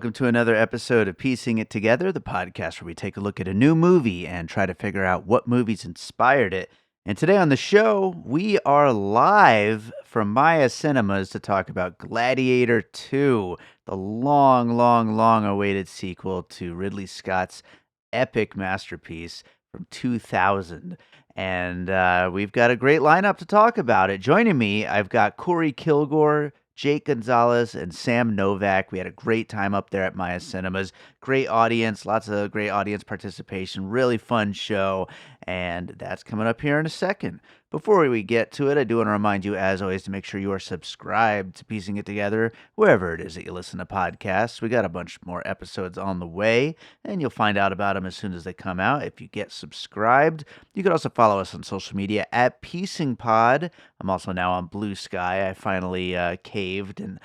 welcome to another episode of Piecing It Together, the podcast where we take a look at a new movie and try to figure out what movies inspired it. And today on the show, we are live from Maya Cinemas to talk about Gladiator II, the long awaited sequel to Ridley Scott's epic masterpiece from 2000. And we've got a great lineup to talk about it. Joining me, I've got Korey Kilgore, Jake Gonzalez, and Sam Novak. We had a great time up there at Maya Cinemas. Great audience, lots of great audience participation, really fun show, and that's coming up here in a second. Before we get to it, I do want to remind you, as always, to make sure you are subscribed to Piecing It Together, wherever it is that you listen to podcasts. We got a bunch more episodes on the way, and you'll find out about them as soon as they come out if you get subscribed. You can also follow us on social media at PiecingPod. I'm also now on Blue Sky. I finally caved and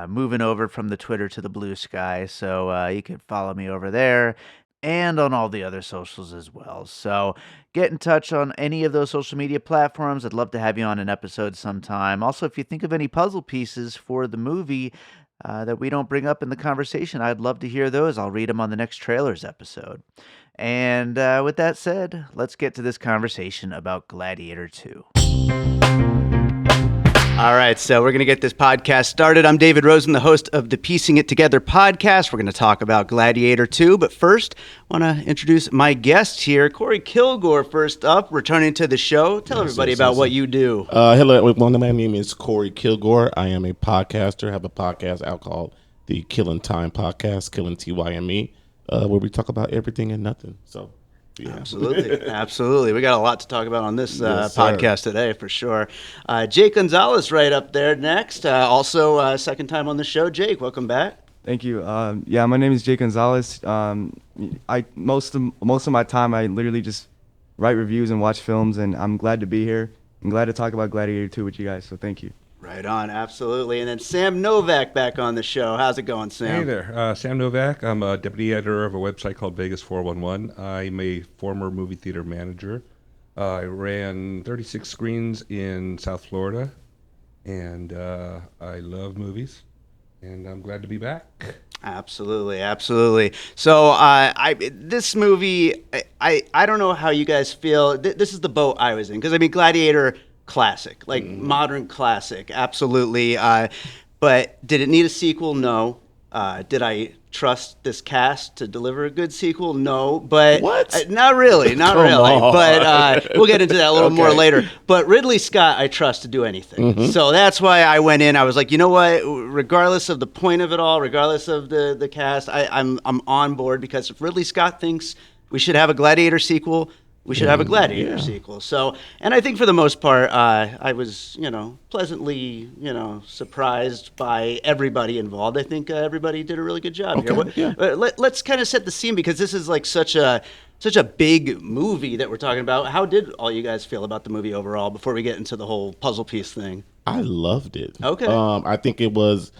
moving over from the Twitter to the Blue Sky, so you can follow me over there and on all the other socials as well. So get in touch on any of those social media platforms. I'd love to have you on an episode sometime. Also, if you think of any puzzle pieces for the movie that we don't bring up in the conversation, I'd love to hear those. I'll read them on the next trailers episode. And with that said, let's get to this conversation about Gladiator II. All right, so we're going to get this podcast started. I'm David Rosen, the host of the Piecing It Together podcast. We're going to talk about Gladiator II, but first, I want to introduce my guest here, Korey Kilgore, first up, returning to the show. Tell everybody about what you do. Hello, everyone. My name is Korey Kilgore. I am a podcaster. I have a podcast out called the Killing Time Podcast, Killing Time, where we talk about everything and nothing. So. Yeah. Absolutely. We got a lot to talk about on this podcast today, for sure. Jake Gonzalez right up there next. Also, second time on the show. Jake, welcome back. Thank you. My name is Jake Gonzalez. Most of my time, I literally just write reviews and watch films, and I'm glad to be here. I'm glad to talk about Gladiator 2 with you guys, so thank you. Right on, absolutely. And then Sam Novak back on the show. How's it going, Sam? Hey there, Sam Novak. I'm a deputy editor of a website called Vegas 411. I'm a former movie theater manager. I ran 36 screens in South Florida, and I love movies, and I'm glad to be back. Absolutely. So this movie, I don't know how you guys feel. This is the boat I was in, because, I mean, Gladiator... classic, like modern classic, absolutely. But did it need a sequel? No. Did I trust this cast to deliver a good sequel? No. But what? Not really. But we'll get into that a little more later. But Ridley Scott, I trust to do anything. Mm-hmm. So that's why I went in. I was like, you know what? Regardless of the point of it all, regardless of the cast, I'm on board, because if Ridley Scott thinks we should have a Gladiator sequel, we should have a Gladiator sequel. So, and I think for the most part, I was, pleasantly, surprised by everybody involved. I think everybody did a really good job here. Let's kind of set the scene, because this is like such a big movie that we're talking about. How did all you guys feel about the movie overall before we get into the whole puzzle piece thing? I loved it. Okay. I think it was,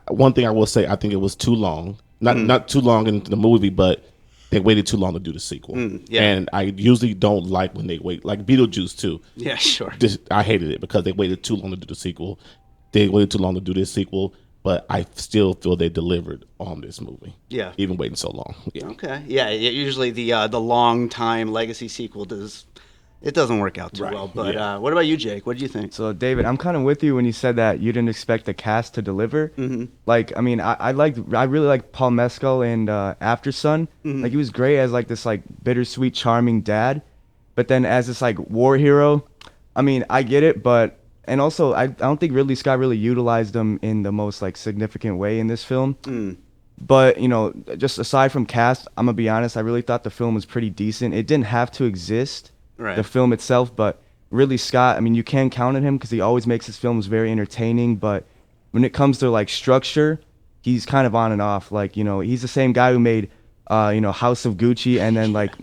one thing I will say, I think it was too long. Not too long in the movie, but they waited too long to do the sequel. And I usually don't like when they wait, like Beetlejuice too. Yeah, sure. I hated it because they waited too long to do the sequel. They waited too long to do this sequel, but I still feel they delivered on this movie. Yeah. Even waiting so long. Yeah. Okay. Yeah, usually the long time legacy sequel doesn't work out too well. But what about you, Jake? What do you think? So, David, I'm kind of with you when you said that you didn't expect the cast to deliver. Mm-hmm. Like, I mean, I really like Paul Mescal and After Sun. Mm-hmm. Like, he was great as like this like bittersweet, charming dad. But then as this like war hero, I mean, I get it, and also I don't think Ridley Scott really utilized him in the most like significant way in this film. But, just aside from cast, I'm gonna be honest, I really thought the film was pretty decent. It didn't have to exist. Right. The film itself, but Ridley Scott, I mean, you can count on him because he always makes his films very entertaining, but when it comes to like structure, he's kind of on and off. Like, he's the same guy who made House of Gucci, and then like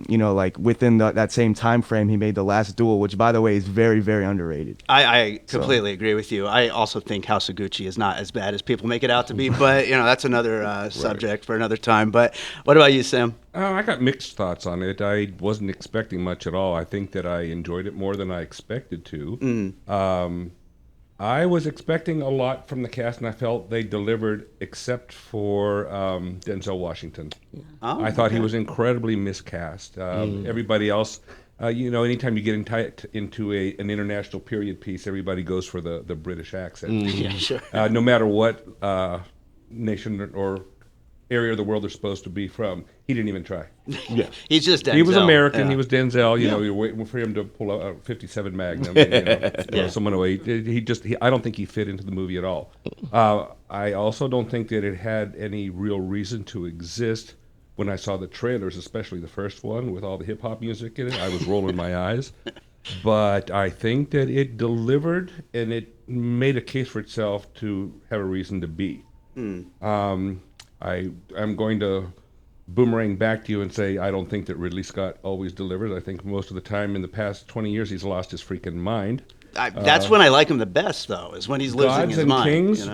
within that same time frame, he made The Last Duel, which by the way is very, very underrated. I completely agree with you. I also think House of Gucci is not as bad as people make it out to be, but that's another subject for another time. But what about you, Sam? I got mixed thoughts on it. I wasn't expecting much at all. I think that I enjoyed it more than I expected to. I was expecting a lot from the cast, and I felt they delivered, except for Denzel Washington. Oh, I thought he okay. was incredibly miscast. Everybody else, anytime you get into an international period piece, everybody goes for the British accent. Yeah, sure. No matter what nation or area of the world they're supposed to be from, he didn't even try. Yeah. He's just Denzel. He was American. Yeah. He was Denzel. You're waiting for him to pull out a 57 Magnum, or someone away. I don't think he fit into the movie at all. I also don't think that it had any real reason to exist. When I saw the trailers, especially the first one with all the hip hop music in it, I was rolling my eyes. But I think that it delivered, and it made a case for itself to have a reason to be. I'm going to boomerang back to you and say I don't think that Ridley Scott always delivers. I think most of the time in the past 20 years he's lost his freaking mind. That's when I like him the best, though, is when he's losing Gods his and mind. Kings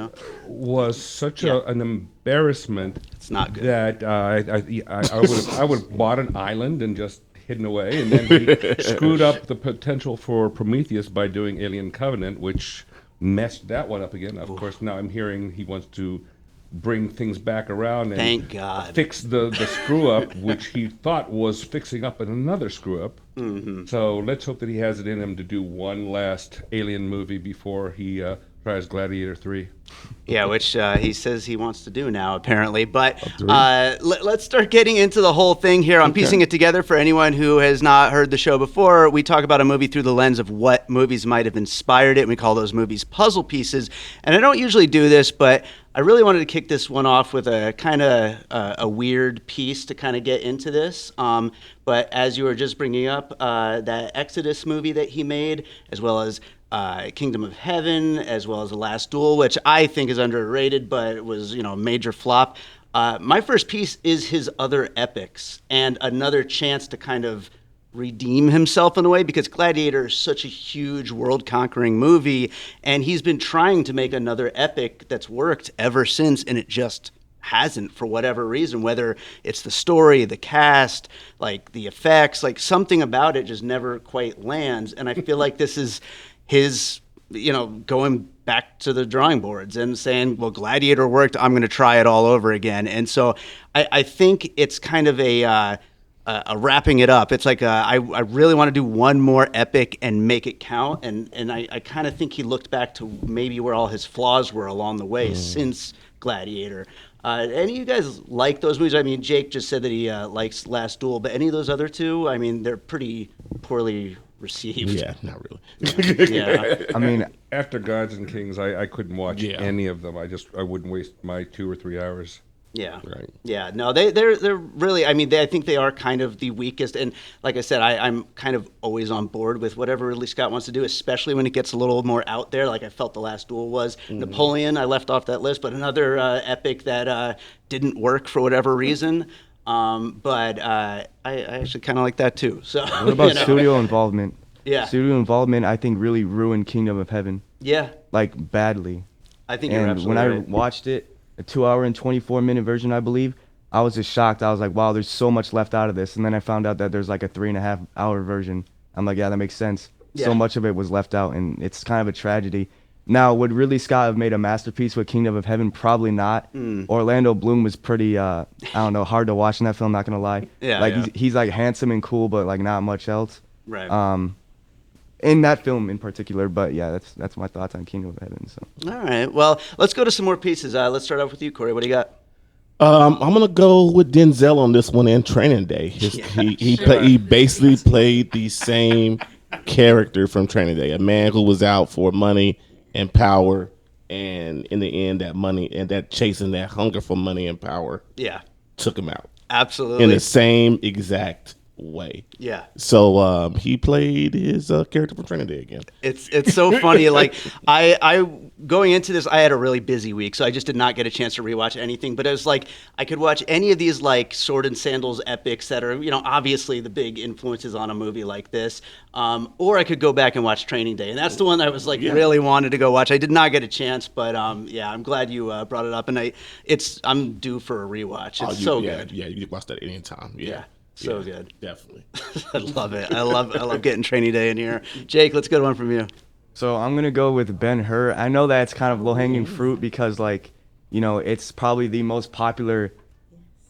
was such an embarrassment. It's not good. That I would have bought an island and just hidden away, and then he screwed up the potential for Prometheus by doing Alien Covenant, which messed that one up again. Of course, now I'm hearing he wants to bring things back around and Thank God. fix the screw up, which he thought was fixing up another screw up. Mm-hmm. So let's hope that he has it in him to do one last Alien movie before he tries Gladiator 3. Yeah, which he says he wants to do now, apparently. But let's start getting into the whole thing here. I'm piecing it together for anyone who has not heard the show before. We talk about a movie through the lens of what movies might have inspired it. We call those movies puzzle pieces. And I don't usually do this, but I really wanted to kick this one off with a kind of a weird piece to kind of get into this. But as you were just bringing up, that Exodus movie that he made, as well as Kingdom of Heaven, as well as The Last Duel, which I think is underrated, but it was, a major flop. My first piece is his other epics, and another chance to kind of redeem himself in a way, because Gladiator is such a huge world-conquering movie, and he's been trying to make another epic that's worked ever since, and it just hasn't, for whatever reason, whether it's the story, the cast, like the effects, like something about it just never quite lands. And I feel like this is his, going back to the drawing boards and saying, well, Gladiator worked, I'm going to try it all over again. And so I think it's kind of a wrapping it up. It's like I really want to do one more epic and make it count. And I kind of think he looked back to maybe where all his flaws were along the way since Gladiator. Any of you guys like those movies? I mean, Jake just said that he likes Last Duel, but any of those other two? I mean, they're pretty poorly received. Yeah, not really. Yeah. I mean, After Gods and Kings, I couldn't watch Yeah. any of them. I wouldn't waste my 2 or 3 hours. Yeah. Right. Yeah. No, they're really, I mean, I think they are kind of the weakest. And like I said, I'm kind of always on board with whatever Ridley Scott wants to do, especially when it gets a little more out there, like I felt The Last Duel was. Napoleon, I left off that list, but another epic that didn't work for whatever reason. But I actually kind of like that too. So what about studio involvement? Yeah. Studio involvement, I think, really ruined Kingdom of Heaven, Yeah. like badly. I think you're And absolutely when I right. watched it, a 2-hour and 24-minute version, I believe, I was just shocked. I was like, wow, there's so much left out of this. And then I found out that there's like a 3.5-hour version. I'm like, yeah, that makes sense. Yeah. So much of it was left out, and it's kind of a tragedy. Now, would Ridley Scott have made a masterpiece with Kingdom of Heaven? Probably not. Orlando Bloom was pretty, I don't know, hard to watch in that film, not going to lie. Yeah, like, yeah. He's like handsome and cool, but like not much else. Right. In that film in particular, but yeah, that's my thoughts on Kingdom of Heaven. So All right. Well, let's go to some more pieces. Let's start off with you, Korey. What do you got? I'm gonna go with Denzel on this one in Training Day. He basically played the same character from Training Day, a man who was out for money and power, and in the end, that money and that chasing that hunger for money and power Yeah. took him out Absolutely. in the same exact way. Yeah. So he played his character from Training Day again. It's so funny. Like I going into this, I had a really busy week, so I just did not get a chance to rewatch anything. But it was like I could watch any of these like sword and sandals epics that are obviously the big influences on a movie like this, or I could go back and watch Training Day, and that's the one I was like really wanted to go watch. I did not get a chance, but yeah, I'm glad you brought it up, and I'm due for a rewatch. It's so good. Yeah, you can watch that anytime. Yeah. So good. Definitely. I love it. I love getting Training Day in here. Jake, let's get one from you. So I'm gonna go with Ben-Hur. I know that's kind of low-hanging fruit because, like, it's probably the most popular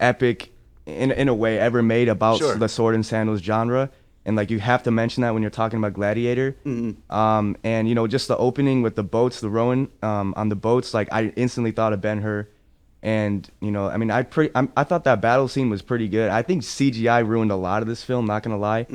epic in a way ever made about Sure. the sword and sandals genre, and like you have to mention that when you're talking about Gladiator. And just the opening with the boats, the rowing on the boats, like I instantly thought of Ben-Hur. And I mean, I thought that battle scene was pretty good. I think CGI ruined a lot of this film, not gonna lie.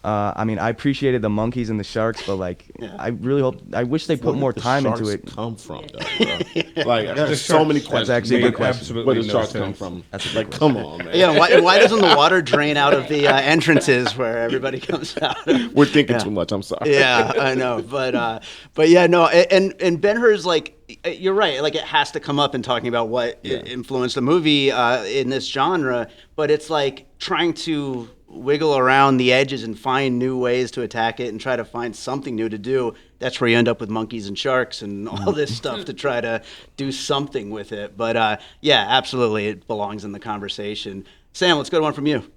I mean, I appreciated the monkeys and the sharks, but like, I wish they put more time into it. Come from though, bro? Like, there's so many questions. That's actually a good question. Absolutely Where the no sharks sense. come from? That's like, come on, man. Yeah, why doesn't the water drain out of the entrances where everybody comes out of? We're thinking too much. I'm sorry. Yeah, I know, but yeah, no, and Ben-Hur's like, you're right, like it has to come up in talking about what influenced the movie in this genre, but it's like trying to wiggle around the edges and find new ways to attack it and try to find something new to do. That's where you end up with monkeys and sharks and all this stuff to try to do something with it. But yeah, absolutely, it belongs in the conversation. Sam, let's go to one from you.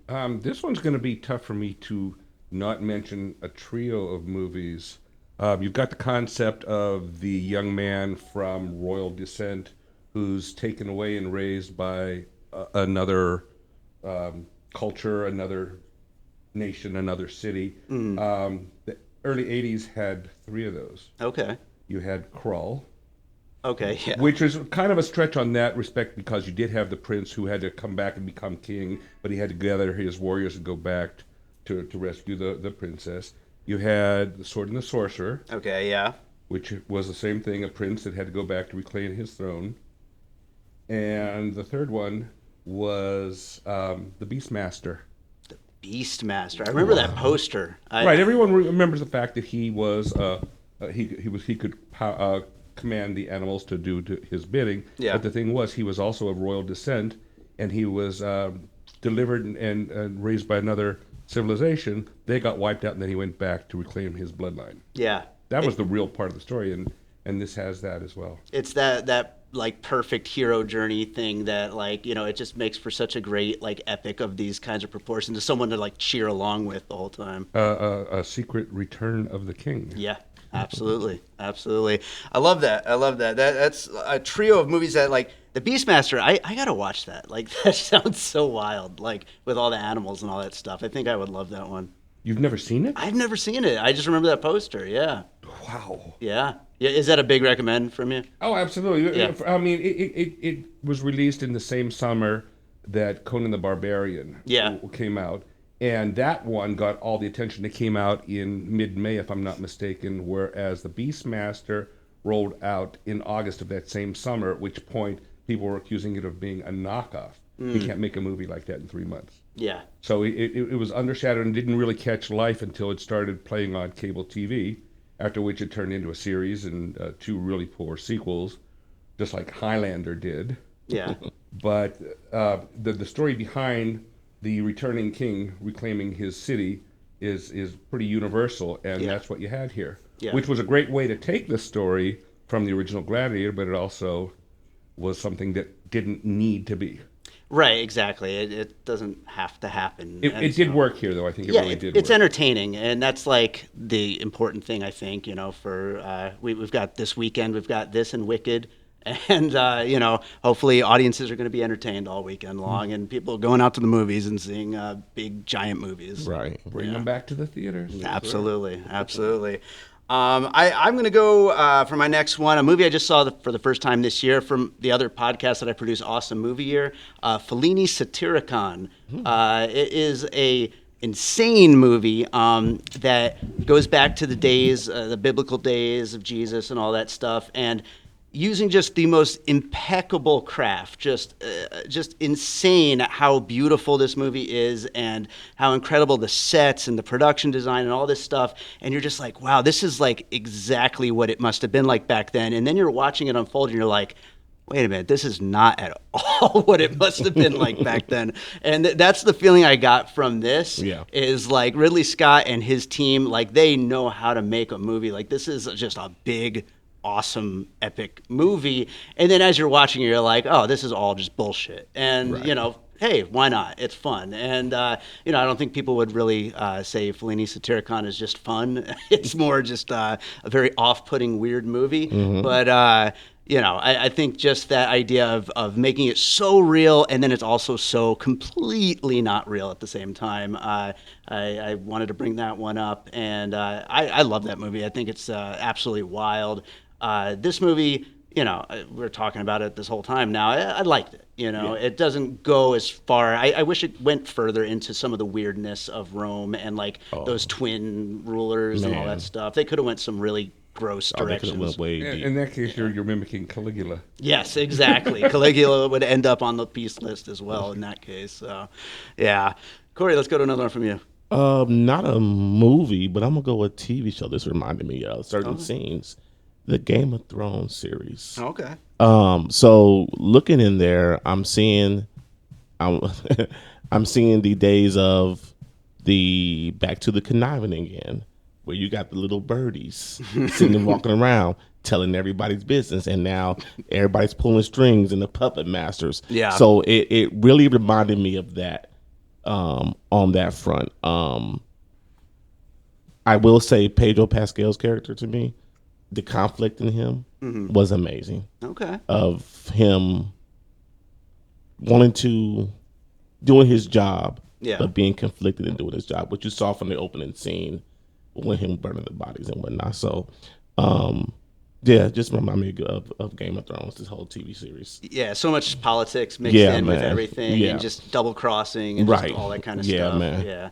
This one's going to be tough for me to not mention a trio of movies. You've got the concept of the young man from royal descent who's taken away and raised by another culture, another nation, another city. The early 80s had 3 of those. Okay. You had Krull, Okay, yeah. which was kind of a stretch on that respect because you did have the prince who had to come back and become king, but he had to gather his warriors and go back to rescue the princess. You had the Sword and the Sorcerer, Okay, yeah. which was the same thing, a prince that had to go back to reclaim his throne. And the third one was the Beastmaster. Beastmaster. I remember that poster. Right, everyone remembers the fact that he was he could command the animals to do his bidding. Yeah. But the thing was, he was also of royal descent, and he was delivered and raised by another civilization. They got wiped out, and then he went back to reclaim his bloodline. Yeah. That was the real part of the story, and this has that as well. It's that like perfect hero journey thing that like it just makes for such a great like epic of these kinds of proportions to someone to like cheer along with the whole time. A secret return of the king. Yeah, absolutely, absolutely. I love that. That's a trio of movies that like the Beastmaster. I gotta watch that. Like that sounds so wild. Like with all the animals and all that stuff. I think I would love that one. You've never seen it? I've never seen it. I just remember that poster. Yeah. Wow. Yeah. Is that a big recommend from you? Oh, absolutely. Yeah. I mean, it was released in the same summer that Conan the Barbarian came out. And that one got all the attention. It came out in mid-May, if I'm not mistaken, whereas the Beastmaster rolled out in August of that same summer, at which point people were accusing it of being a knockoff. You can't make a movie like that in 3 months. Yeah. So it was undershadowed and didn't really catch life until it started playing on cable TV, after which it turned into a series and 2 really poor sequels, just like Highlander did. Yeah. But the story behind the returning king reclaiming his city is pretty universal, and that's what you had here. Yeah. Which was a great way to take the story from the original Gladiator, but it also was something that didn't need to be. Right, exactly. It doesn't have to happen. It did work here, though. I think it really did it's work. entertaining, and that's like the important thing, I think, for we've got this weekend, we've got this and Wicked, and, hopefully audiences are going to be entertained all weekend long, and people going out to the movies and seeing big, giant movies. Right. Bring them back to the theaters. Absolutely, absolutely. I'm going to go for my next one, a movie I just saw for the first time this year from the other podcast that I produce, Awesome Movie Year, Fellini Satyricon. It is a insane movie that goes back to the days, the biblical days of Jesus and all that stuff, and using just the most impeccable craft, just insane how beautiful this movie is and how incredible the sets and the production design and all this stuff. And you're just like, wow, this is like exactly what it must have been like back then. And then you're watching it unfold and you're like, wait a minute, this is not at all what it must have been like back then. And that's the feeling I got from this, is like Ridley Scott and his team, like they know how to make a movie. Like this is just a big, awesome, epic movie. And then as you're watching it, you're like, oh, this is all just bullshit. And, hey, why not? It's fun. And, I don't think people would really say Fellini Satyricon is just fun. It's more just a very off-putting, weird movie. But, I think just that idea of making it so real and then it's also so completely not real at the same time. I wanted to bring that one up. And I love that movie. I think it's absolutely wild. This movie, we're talking about it this whole time now. I liked it. It doesn't go as far. I wish it went further into some of the weirdness of Rome and those twin rulers and all that stuff. They could have went some really gross directions. They could have went way deep. In that case, you're mimicking Caligula. Yes, exactly. Caligula would end up on the peace list as well in that case. So, yeah. Korey, let's go to another one from you. Not a movie, but I'm gonna go with a TV show. This reminded me of certain scenes. The Game of Thrones series. Okay. So looking in there, I'm seeing the days of the Back to the Conniving again, where you got the little birdies sitting and walking around telling everybody's business, and now everybody's pulling strings and the puppet masters. Yeah. So it really reminded me of that on that front. I will say Pedro Pascal's character, to me, the conflict in him was amazing. Okay. Of him wanting to doing his job, but being conflicted in doing his job, which you saw from the opening scene with him burning the bodies and whatnot. So, just remind me of Game of Thrones, this whole TV series. Yeah, so much politics mixed in with everything, and just double crossing and just all that kind of stuff. Man. Yeah,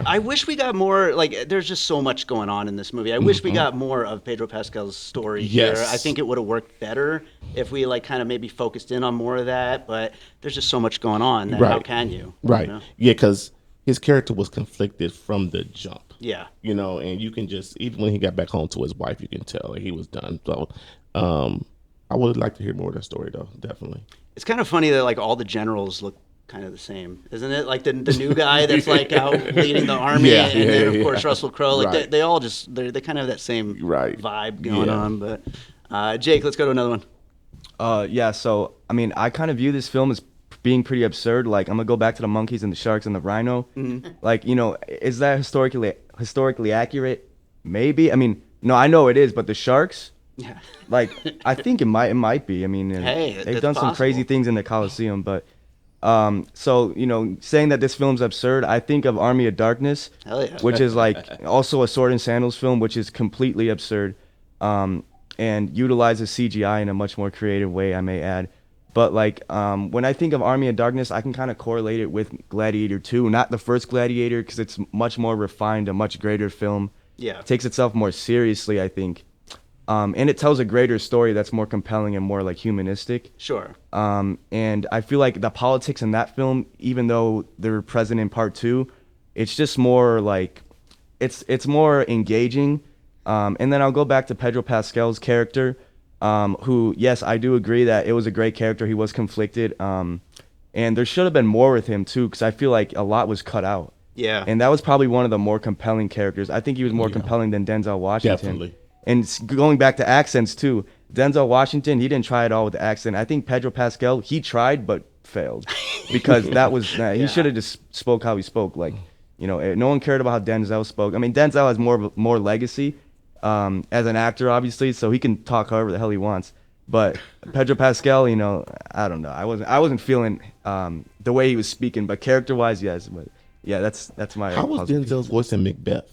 I wish we got more. There's just so much going on in this movie. I wish we got more of Pedro Pascal's story here. I think it would have worked better if we kind of maybe focused in on more of that. But there's just so much going on. That how can you? Right. You know? Yeah, because his character was conflicted from the jump. Yeah. And you can just, even when he got back home to his wife, you can tell he was done. So I would like to hear more of that story, though, definitely. It's kind of funny that all the generals look kind of the same, isn't it? Like the new guy that's out leading the army, and then of course Russell Crowe. They all just they kind of have that same vibe going on. But Jake, let's go to another one. So I mean, I kind of view this film as being pretty absurd. I'm gonna go back to the monkeys and the sharks and the rhino. Is that historically accurate? Maybe. I mean, no, I know it is, but the sharks. Yeah. I think it might be. I mean, they've done some crazy things in the Coliseum, but saying that this film's absurd, I think of Army of Darkness, which is also a sword and sandals film, which is completely absurd, and utilizes CGI in a much more creative way, I may add. But when I think of Army of Darkness, I can kind of correlate it with Gladiator II, not the first Gladiator, because it's much more refined, a much greater film. Yeah, it takes itself more seriously, I think. And it tells a greater story that's more compelling and more humanistic. Sure. And I feel like the politics in that film, even though they're present in part 2, it's just more it's more engaging. And then I'll go back to Pedro Pascal's character, who, yes, I do agree that it was a great character. He was conflicted. And there should have been more with him too, because I feel like a lot was cut out. Yeah. And that was probably one of the more compelling characters. I think he was more compelling than Denzel Washington. Definitely. And going back to accents too, Denzel Washington, he didn't try at all with the accent. I think Pedro Pascal, he tried but failed, because that was he should have just spoke how he spoke. No one cared about how Denzel spoke. I mean, Denzel has more legacy as an actor, obviously, so he can talk however the hell he wants. But Pedro Pascal, I don't know. I wasn't feeling the way he was speaking, but character-wise, yes. But yeah, that's my. How was Denzel's voice in Macbeth?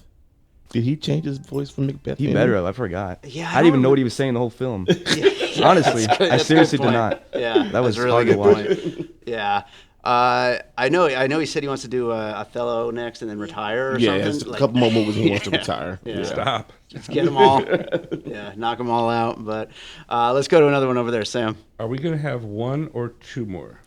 Did he change his voice from Macbeth? He better have. I forgot. Yeah, I didn't even know what he was saying the whole film. Honestly, I seriously did not. Yeah, that was really hard to watch. Yeah. I know he said he wants to do Othello next and then retire or something. Yeah, a couple more movies he wants to retire. Yeah. Stop. Just get them all. Yeah, knock them all out. But let's go to another one over there, Sam. Are we going to have one or two more?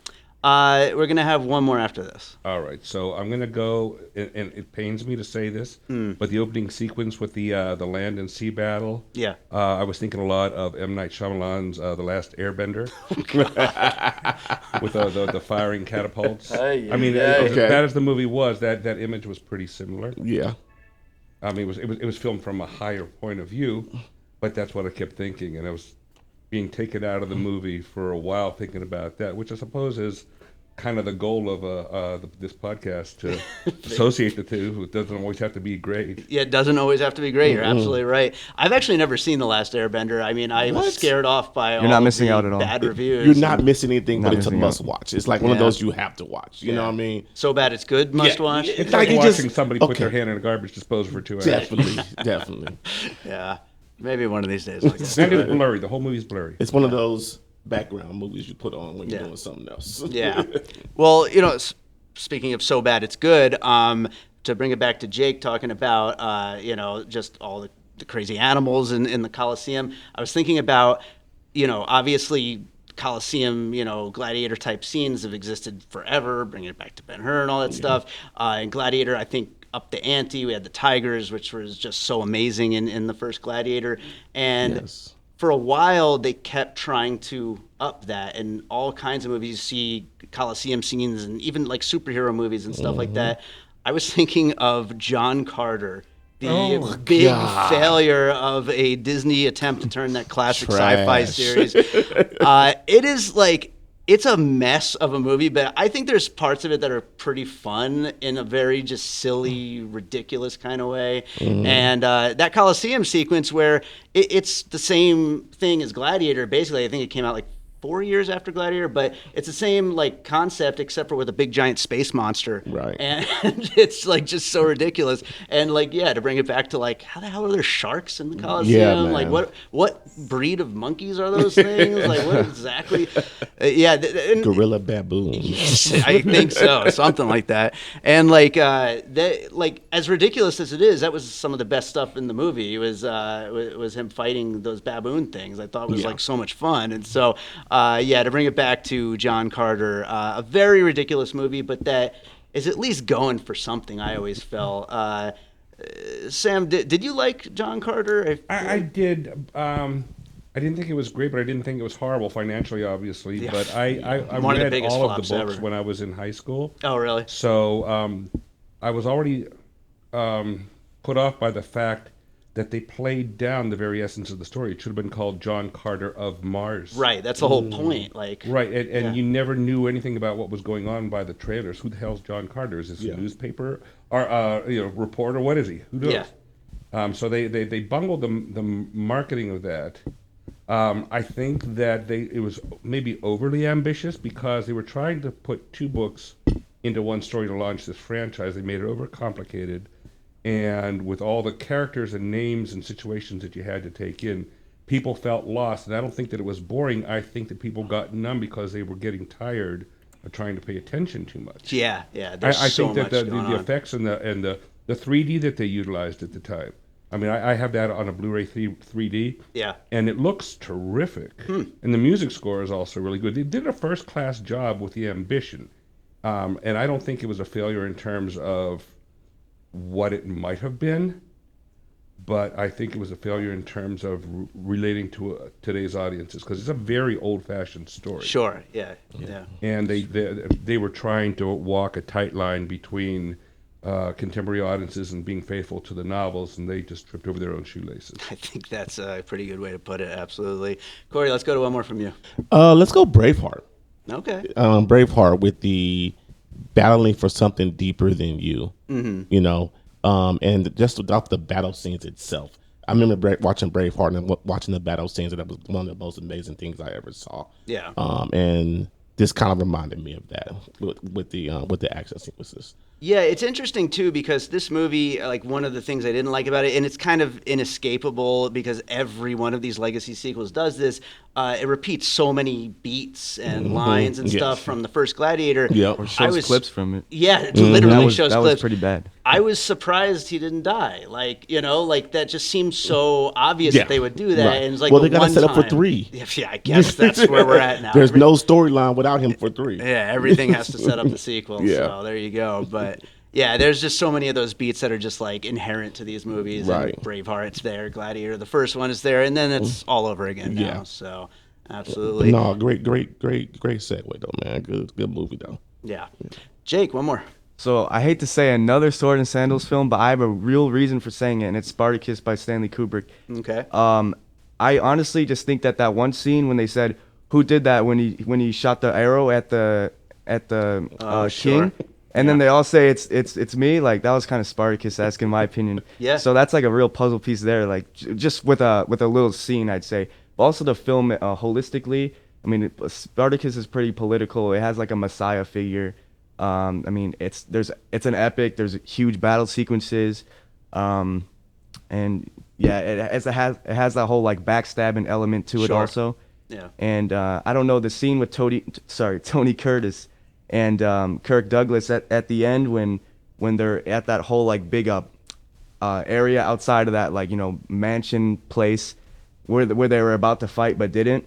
We're going to have one more after this. All right, so I'm going to go, and it pains me to say this, but the opening sequence with the land and sea battle, I was thinking a lot of M. Night Shyamalan's The Last Airbender, with the firing catapults. I mean, as bad as the movie was, that image was pretty similar. Yeah. I mean, it was filmed from a higher point of view, but that's what I kept thinking, and I was being taken out of the movie for a while thinking about that, which I suppose is kind of the goal of this podcast, to associate the two. It doesn't always have to be great. Yeah, it doesn't always have to be great. You're absolutely right. I've actually never seen The Last Airbender. I mean, I was scared off by all not missing the out at all. bad reviews. You're not missing anything, but it's a missing out. must watch. It's like one of those you have to watch. You know what I mean? So bad it's good, must watch. It's like watching just- somebody put okay. their hand in a garbage disposal for 2 hours. Definitely. Yeah, maybe one of these days. I'll get And to it's it. blurry. The whole movie's blurry. It's one of those background movies you put on when you're doing something else. Yeah. Well, speaking of so bad it's good, to bring it back to Jake talking about, just all the crazy animals in the Coliseum, I was thinking about, obviously Coliseum, gladiator type scenes have existed forever, bringing it back to Ben-Hur and all that stuff. In Gladiator, I think, up the ante. We had the tigers, which was just so amazing in the first Gladiator. And for a while, they kept trying to up that. In all kinds of movies, you see Coliseum scenes and even like superhero movies and stuff like that. I was thinking of John Carter, the big failure of a Disney attempt to turn that classic sci-fi series. It is like, it's a mess of a movie, but I think there's parts of it that are pretty fun in a very just silly, ridiculous kind of way. And that Coliseum sequence where it's the same thing as Gladiator, basically. I think it came out like 4 years after Gladiator, but it's the same like concept except for with a big giant space monster. Right. And it's like just so ridiculous. And like, to bring it back to like, how the hell are there sharks in the Coliseum? man. Like what breed of monkeys are those things? Like what exactly? Gorilla baboons. I think so, something like that. And like as ridiculous as it is, that was some of the best stuff in the movie. It was him fighting those baboon things. I thought it was like so much fun. And so to bring it back to John Carter, a very ridiculous movie, but that is at least going for something. I always felt. Sam, did you like John Carter? I did. I didn't think it was great, but I didn't think it was horrible financially, obviously. Yeah. But I One of the read biggest all of the flops books ever. when I was in high school. Oh, really? So I was already put off by the fact that they played down the very essence of the story. It should have been called John Carter of Mars. Right, that's the whole point. Like, Right, and you never knew anything about what was going on by the trailers. Who the hell's John Carter? Is this a newspaper or reporter? What is he? Who knows? Yeah. So they bungled the marketing of that. I think that it was maybe overly ambitious because they were trying to put 2 books into one story to launch this franchise. They made it overcomplicated, and with all the characters and names and situations that you had to take in, people felt lost. And I don't think that it was boring. I think that people got numb because they were getting tired of trying to pay attention too much. Yeah. There's I so think that much the going on. effects and the 3D that they utilized at the time. I mean, I have that on a Blu-ray 3D. Yeah. And it looks terrific. And the music score is also really good. They did a first-class job with the ambition. And I don't think it was a failure in terms of what it might have been, but I think it was a failure in terms of relating to today's audiences, because it's a very old-fashioned story. Sure. Yeah. And they were trying to walk a tight line between contemporary audiences and being faithful to the novels, and they just tripped over their own shoelaces. I think that's a pretty good way to put it. Absolutely. Korey, let's go to one more from you. Let's go Braveheart. Okay. Braveheart with the battling for something deeper than you. And just off the battle scenes itself. I remember watching Braveheart and watching the battle scenes, and that was one of the most amazing things I ever saw. Yeah. And this kind of reminded me of that with the action sequences. Yeah, it's interesting too because this movie, like one of the things I didn't like about it, and it's kind of inescapable because every one of these legacy sequels does this. It repeats so many beats and lines and stuff from the first Gladiator. Yeah, Or shows clips from it. Yeah, it literally shows that clips. was pretty bad. I was surprised he didn't die. Like, that just seems so obvious that they would do that. Right. And it's like, well, they got one to set up for time- 3. Yeah, I guess that's where we're at now. There's no storyline without him for 3. Yeah, everything has to set up the sequel. Yeah. So there you go. But yeah, there's just so many of those beats that are just like inherent to these movies. Right. And Braveheart's there, Gladiator, the first one is there, and then it's all over again now. Yeah. So absolutely. No, great segue though, man. Good movie though. Yeah. Jake, one more. So I hate to say another Sword and Sandals film, but I have a real reason for saying it, and it's Spartacus by Stanley Kubrick. Okay. I honestly just think that one scene when they said who did that when he shot the arrow at the at the sure. king, and then they all say it's me. Like that was kind of Spartacus-esque in my opinion. Yeah. So that's like a real puzzle piece there. Like just with a little scene, I'd say. But also the film holistically. I mean, Spartacus is pretty political. It has like a messiah figure. I mean, it's an epic. There's huge battle sequences, and yeah, it has that whole like backstabbing element to it Sure. also. Yeah. And I don't know, the scene with Tony Curtis and Kirk Douglas at the end when they're at that whole like big area outside of that, like, you know, mansion place where they were about to fight but didn't.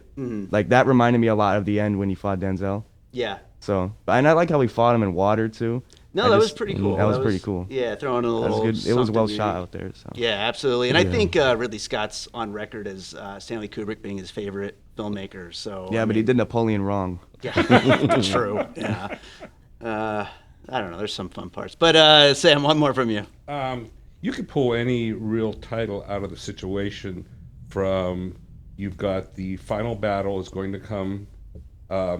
Like that reminded me a lot of the end when he fought Denzel. Yeah. So, and I like how he fought him in water too. No, that was pretty cool. That was pretty cool. Yeah, throwing a That little. was good. It was well something shot unique. out there. So. Yeah, absolutely. And I think Ridley Scott's on record as Stanley Kubrick being his favorite filmmaker. So Yeah, but he did Napoleon wrong. Yeah, true. Yeah. I don't know. There's some fun parts. But Sam, one more from you. You could pull any real title out of the situation from you've got the final battle is going to come.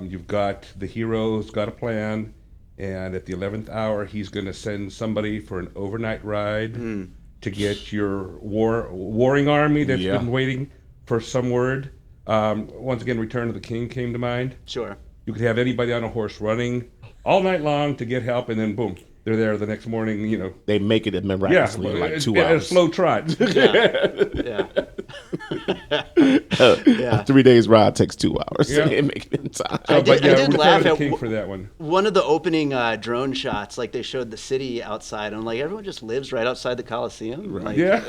You've got the hero's got a plan, and at the 11th hour, he's going to send somebody for an overnight ride to get your warring army that's been waiting for some word. Once again, Return of the King came to mind. Sure. You could have anybody on a horse running all night long to get help, and then boom, they're there the next morning. You know, They make it miraculously in like 2 a hours. slow trot. Yeah. A 3 days ride takes 2 hours. Yeah. They make it in time. I did Return laugh of the at King for that one. one of the opening drone shots. Like they showed the city outside. I'm like, everyone just lives right outside the Coliseum. Like, Yeah,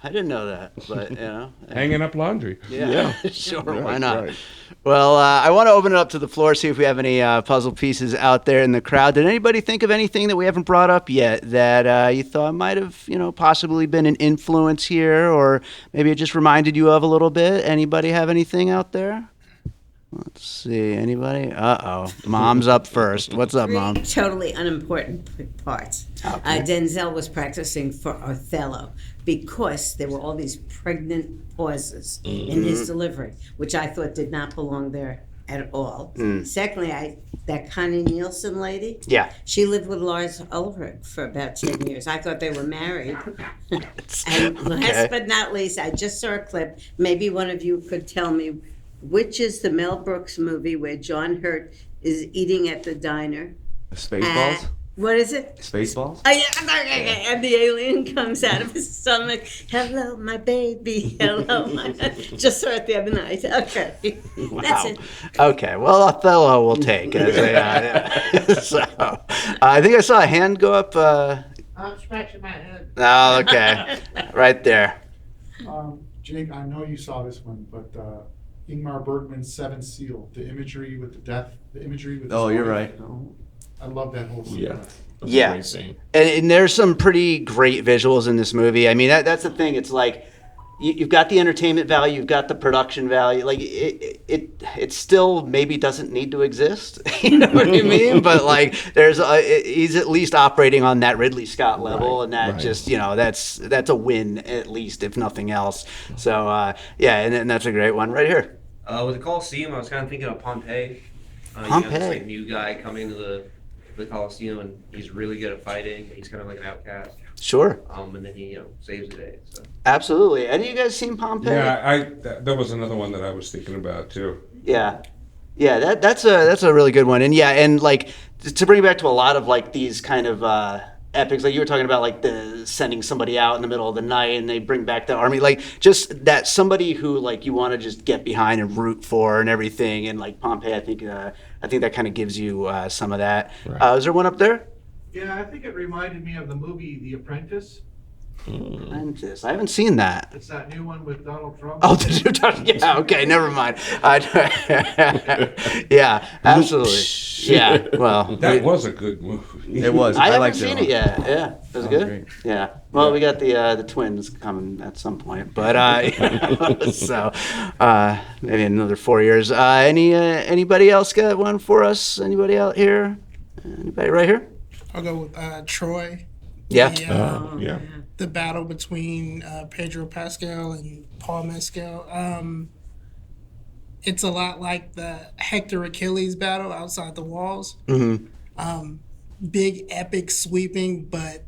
I didn't know that, but you know. hanging up laundry. Yeah, sure. Right, Why not? right. Well, I want to open it up to the floor, see if we have any puzzle pieces out there in the crowd. Did anybody think of anything that we haven't brought up yet that you thought might have, you know, possibly been an influence here, or maybe it just reminded you of a little bit? Anybody have anything out there? Let's see. Anybody? Uh-oh. Mom's up first. What's up, Mom? Totally unimportant parts. Denzel was practicing for Othello because there were all these pregnant pauses in his delivery, which I thought did not belong there at all. Secondly, that Connie Nielsen lady, Yeah. she lived with Lars Ulrich for about 10 years. I thought they were married. And last but not least, I just saw a clip. Maybe one of you could tell me which is the Mel Brooks movie where John Hurt is eating at the diner. Spaceballs? What is it? Spaceballs? Oh, yeah, and the alien comes out of his stomach. Hello, my baby. Hello, my. Just saw it the other night. Okay, that's it. Okay. Well, Othello will take. As so, I think I saw a hand go up. I'm scratching my head. Oh, okay. Right there. Jake, I know you saw this one, but Ingmar Bergman's Seven Seal, the imagery with the death, the imagery with. Oh, you're right. I love that whole scene. Yeah. That's Yeah. a great scene. And there's some pretty great visuals in this movie. I mean, that's the thing. It's like you've got the entertainment value, you've got the production value. Like it still maybe doesn't need to exist. You know what I mean? But like he's at least operating on that Ridley Scott level, and that just that's a win at least, if nothing else. So yeah, and that's a great one right here. With the Coliseum, I was kind of thinking of Pompeii. You know, Pompeii. this like new guy coming to the Coliseum, and he's really good at fighting. He's kind of like an outcast. Sure. And then he saves the day. So. Absolutely. Any of you guys seen Pompeii? Yeah, that was another one that I was thinking about too. Yeah. Yeah, that's a really good one. And yeah, and like to bring it back to a lot of like these kind of epics, like you were talking about, like the sending somebody out in the middle of the night and they bring back the army, like just that somebody who like you want to just get behind and root for and everything. And like Pompeii, I think that kind of gives you some of that. Right. Is there one up there? Yeah, I think it reminded me of the movie The Apprentice. Apprentice. I haven't seen that. It's that new one with Donald Trump. Oh, yeah. Okay, never mind. Yeah, absolutely. Yeah. Well, That was a good movie. It was. I haven't liked seen it. it yet. Yeah, it was good. great. Yeah. Well, we got the twins coming at some point, but so maybe another 4 years. Anybody else got one for us? Anybody out here? Anybody right here? I'll go with Troy. Yeah. The, the battle between Pedro Pascal and Paul Mescal. it's a lot like the Hector Achilles battle outside the walls. Big, epic, sweeping, but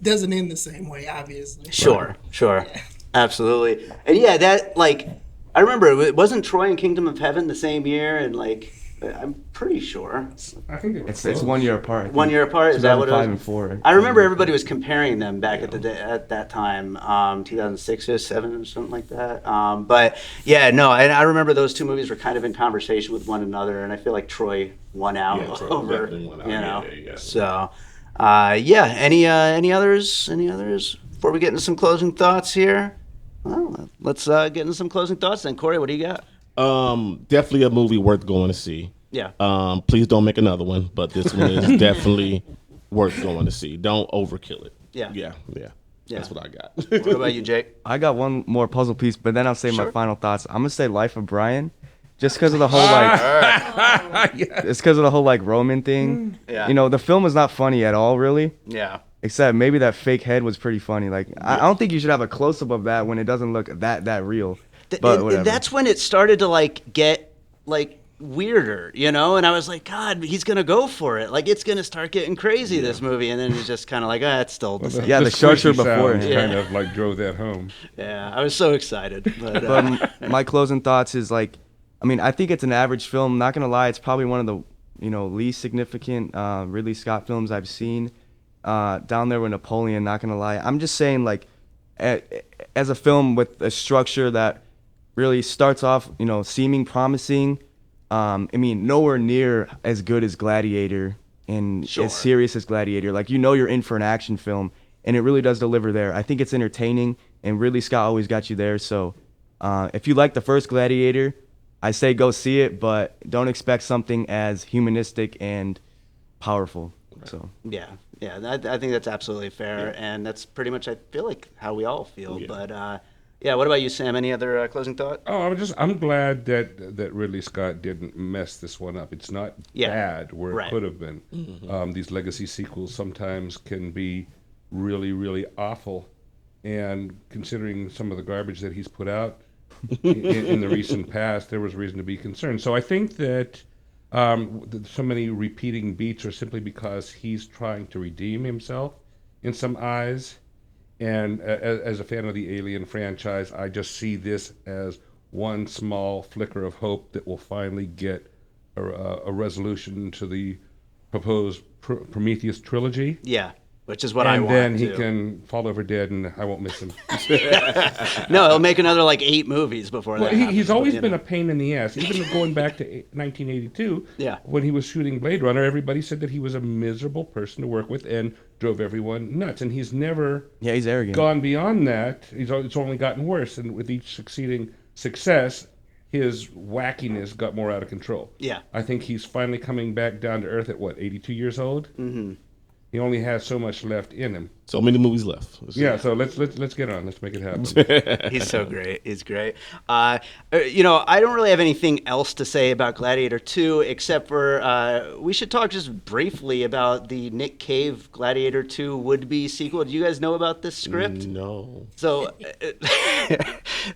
doesn't end the same way, obviously. Sure. Absolutely. And yeah, that, like, I remember, it wasn't Troy and Kingdom of Heaven the same year, and like, I'm pretty sure. I think It's 1 year apart. 1 year apart? Is that what it was? 2005 and 4. I remember everybody was comparing them back at that time, 2006 or 7 or something like that. But yeah, no, and I remember those two movies were kind of in conversation with one another, and I feel like Troy won out over, won out. you know. Yeah. So, yeah. Any others? Before we get into some closing thoughts here, well, let's get into some closing thoughts then. Korey, what do you got? Definitely a movie worth going to see. Yeah. Please don't make another one, but this one is definitely worth going to see. Don't overkill it. Yeah. That's what I got. What about you, Jake? I got one more puzzle piece, but then I'll say Sure. my final thoughts. I'm gonna say Life of Brian, just because of the whole like, it's because of the whole like Roman thing. Yeah. You know, the film is not funny at all, really. Yeah. Except maybe that fake head was pretty funny. Like, I don't think you should have a close up of that when it doesn't look that real. But whatever. That's when it started to like get like weirder, you know? And I was like, God, he's gonna go for it. Like, it's gonna start getting crazy, this movie. And then it's just kind of like, it's still the same. Yeah, the sharks were before. Kind of like drove that home. Yeah, I was so excited. But, But my closing thoughts is like, I mean, I think it's an average film. Not gonna lie, it's probably one of the least significant Ridley Scott films I've seen. Down there with Napoleon. Not gonna lie, I'm just saying like, as a film with a structure that really starts off, seeming promising. I mean, nowhere near as good as Gladiator and as serious as Gladiator. Like, you're in for an action film, and it really does deliver there. I think it's entertaining, and Ridley Scott always got you there. So, if you like the first Gladiator, I say go see it, but don't expect something as humanistic and powerful. So yeah, I think that's absolutely fair, and that's pretty much, I feel like, how we all feel. Yeah. But yeah, what about you, Sam? Any other closing thought? Oh, I'm glad that Ridley Scott didn't mess this one up. It's not bad where it could have been. These legacy sequels sometimes can be really, really awful, and considering some of the garbage that he's put out in the recent past, there was reason to be concerned. So I think that so many repeating beats are simply because he's trying to redeem himself in some eyes. And as a fan of the Alien franchise, I just see this as one small flicker of hope that will finally get a resolution to the proposed Prometheus trilogy. Yeah, which is what I want. And then he can fall over dead, and I won't miss him. No, he'll make another 8 movies before that. He's always been a pain in the ass. Even going back to 1982, when he was shooting Blade Runner, everybody said that he was a miserable person to work with and drove everyone nuts. And he's never he's arrogant. Gone beyond that. It's only gotten worse. And with each succeeding success, his wackiness got more out of control. Yeah. I think he's finally coming back down to earth at 82 years old? Mm-hmm. He only has so much left in him. So many movies left. So let's get on. Let's make it happen. He's so great. He's great. I don't really have anything else to say about Gladiator II except for we should talk just briefly about the Nick Cave Gladiator II would-be sequel. Do you guys know about this script? No. So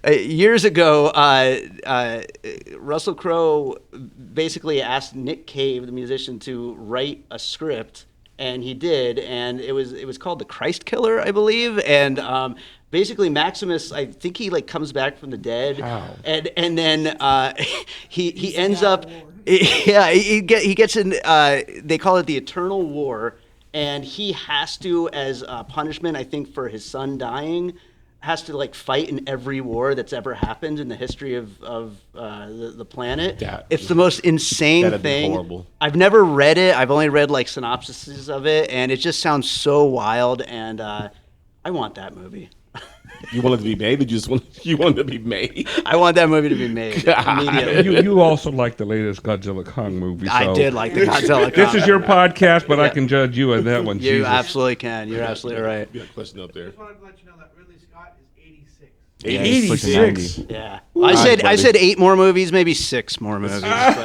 years ago, Russell Crowe basically asked Nick Cave, the musician, to write a script. And he did, and it was called The Christ Killer, I believe. And basically, Maximus, I think he comes back from the dead, and then he ends up, he gets in. They call it the Eternal War, and he has to, as punishment, I think, for his son dying, has to fight in every war that's ever happened in the history of the planet. It's the most insane thing. Horrible. I've never read it. I've only read synopsises of it, and it just sounds so wild. And I want that movie. You want it to be made, or you want it to be made? I want that movie to be made immediately. You also like the latest Godzilla Kong movie. So I did like the Godzilla Kong. This is your podcast, but I can judge you on that one. You Jesus. absolutely can. You're absolutely right. You got a question up there. I just wanted to let you know that Ridley Scott is 86. 86. Yeah. Well, I said 8 more movies, maybe 6 more movies. But,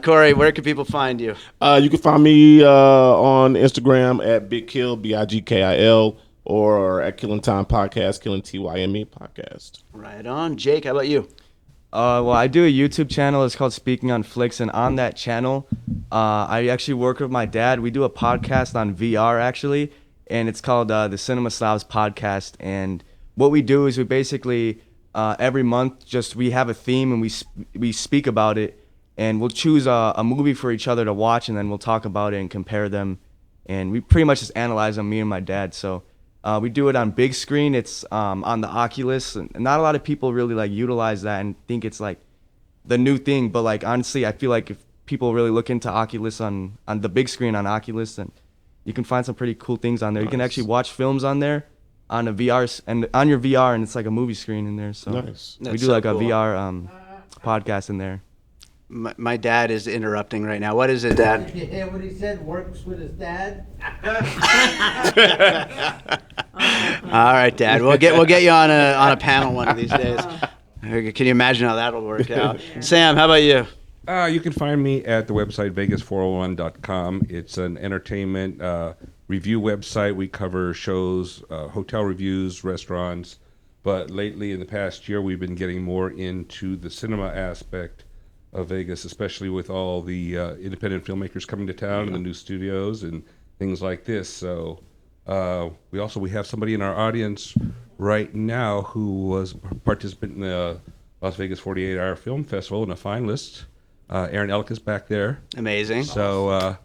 Korey, where can people find you? You can find me on Instagram at BigKill, BIGKIL. or at Killing Time Podcast, Killing TYME Podcast. Right on. Jake, how about you? Well, I do a YouTube channel. It's called Speaking on Flicks, and on that channel, I actually work with my dad. We do a podcast on VR, actually, and it's called the Cinema Slavs Podcast. And what we do is we basically, every month, we have a theme, and we speak about it, and we'll choose a movie for each other to watch, and then we'll talk about it and compare them. And we pretty much just analyze them, me and my dad. So we do it on big screen. It's on the Oculus, and not a lot of people really like utilize that and think it's like the new thing. But like honestly, I feel like if people really look into Oculus on the big screen on Oculus, then you can find some pretty cool things on there. Nice. You can actually watch films on there on a VR and on your VR, and it's like a movie screen in there. So Nice. we That's do so like cool. a VR podcast in there. My dad is interrupting right now. What is it, Dad? Did you hear what he said? Works with his dad? All right, Dad. We'll get you on a panel one of these days. Can you imagine how that'll work out? Sam, how about you? You can find me at the website vegas401.com. It's an entertainment review website. We cover shows, hotel reviews, restaurants. But lately, in the past year, we've been getting more into the cinema aspect of Vegas, especially with all the independent filmmakers coming to town and the new studios and things like this. So we have somebody in our audience right now who was a participant in the Las Vegas 48-Hour Film Festival and a finalist. Aaron Elk is back there. Amazing. So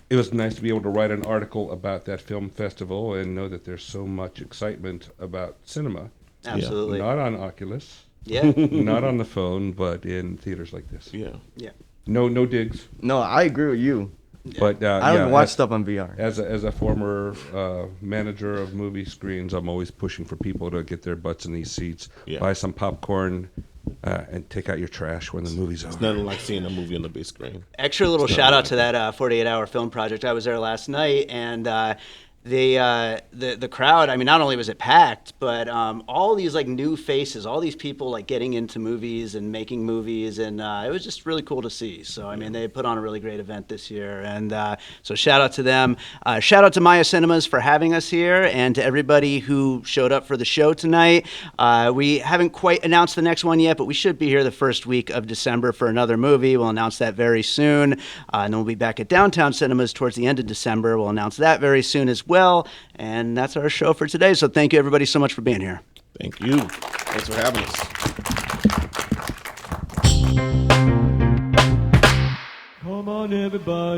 it was nice to be able to write an article about that film festival and know that there's so much excitement about cinema. Absolutely. Not on Oculus. Yeah. Not on the phone, but in theaters like this. Yeah. Yeah. No digs. No, I agree with you. But I don't watch stuff on VR. As a former manager of movie screens, I'm always pushing for people to get their butts in these seats, buy some popcorn, and take out your trash when the movie's over. It's nothing like seeing a movie on the big screen. Extra little shout out to that 48-hour film project. I was there last night, and the crowd, I mean, not only was it packed, but all these like new faces, all these people like getting into movies and making movies, and it was just really cool to see. So I mean, they put on a really great event this year, and so shout out to them. Shout out to Maya Cinemas for having us here, and to everybody who showed up for the show tonight. We haven't quite announced the next one yet, but we should be here the first week of December for another movie. We'll announce that very soon, and then we'll be back at Downtown Cinemas towards the end of December. We'll announce that very soon as well. And that's our show for today. So thank you, everybody, so much for being here. Thank you. Thanks for having us.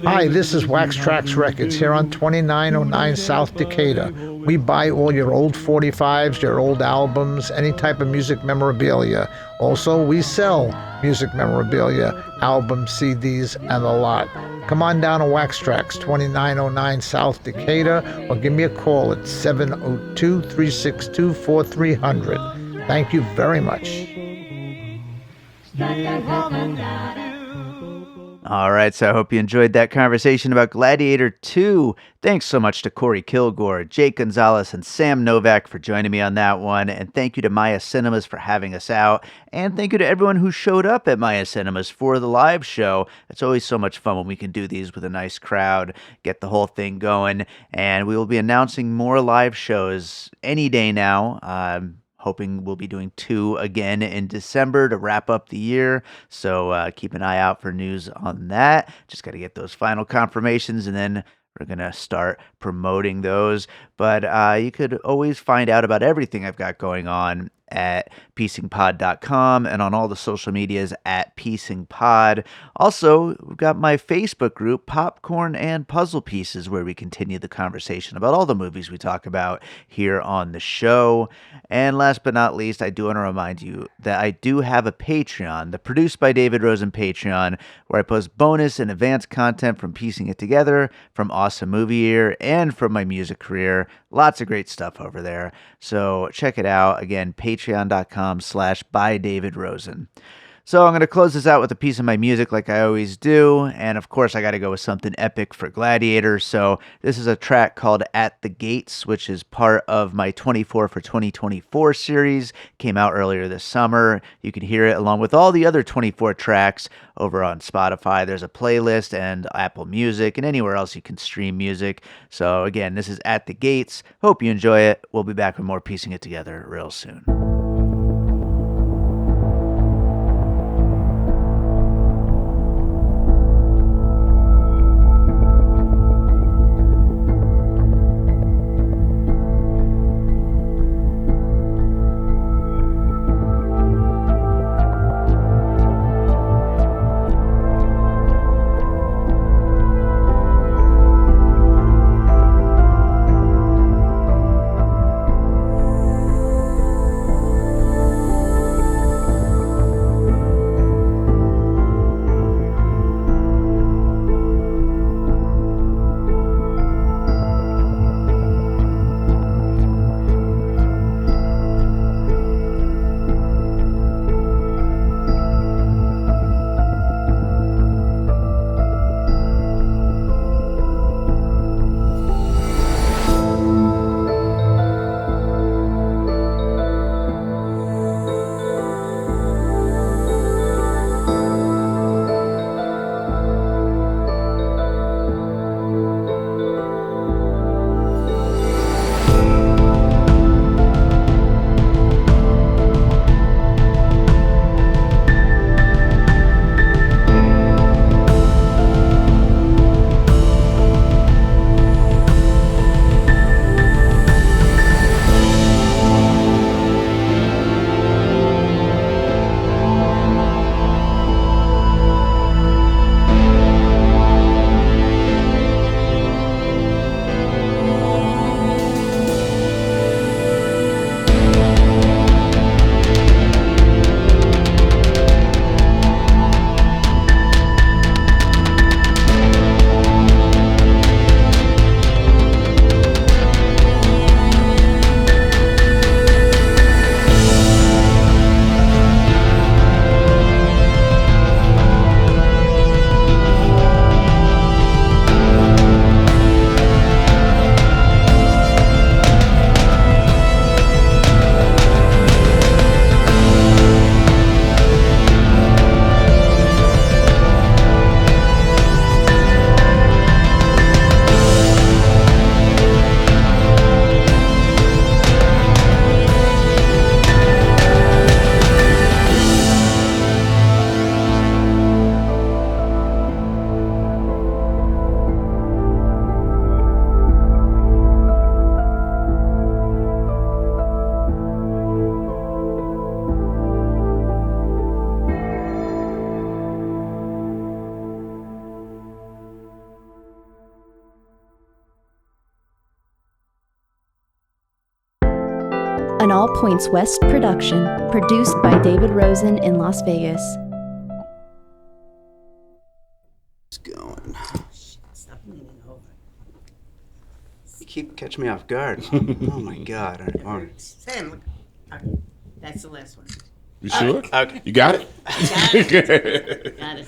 Hi, this is Wax Trax Records here on 2909 South Decatur. We buy all your old 45s, your old albums, any type of music memorabilia. Also, we sell music memorabilia, albums, CDs, and a lot. Come on down to Wax Trax, 2909 South Decatur, or give me a call at 702-362-4300. Thank you very much. All right, so I hope you enjoyed that conversation about Gladiator II. Thanks so much to Korey Kilgore, Jake Gonzalez, and Sam Novak for joining me on that one. And thank you to Maya Cinemas for having us out. And thank you to everyone who showed up at Maya Cinemas for the live show. It's always so much fun when we can do these with a nice crowd, get the whole thing going. And we will be announcing more live shows any day now. Hoping we'll be doing 2 again in December to wrap up the year. So keep an eye out for news on that. Just got to get those final confirmations, and then we're going to start promoting those. But you could always find out about everything I've got going on at piecingpod.com and on all the social medias at piecingpod. Also, we've got my Facebook group, Popcorn and Puzzle Pieces, where we continue the conversation about all the movies we talk about here on the show. And last but not least, I do want to remind you that I do have a Patreon, the Produced by David Rosen Patreon, where I post bonus and advanced content from Piecing It Together, from Awesome Movie Year, and from my music career. Lots of great stuff over there. So check it out. Again, patreon.com/bydavidrosen. So I'm going to close this out with a piece of my music like I always do. And of course, I got to go with something epic for Gladiator. So this is a track called At the Gates, which is part of my 24 for 2024 series. Came out earlier this summer. You can hear it along with all the other 24 tracks over on Spotify. There's a playlist and Apple Music and anywhere else you can stream music. So again, this is At the Gates. Hope you enjoy it. We'll be back with more Piecing It Together real soon. An All Points West production, produced by David Rosen in Las Vegas. It's going. Stop leaning over. You keep catching me off guard. Oh my God. Sam, look. Okay. That's the last one. You sure? Okay. You got it? Got it. Got it.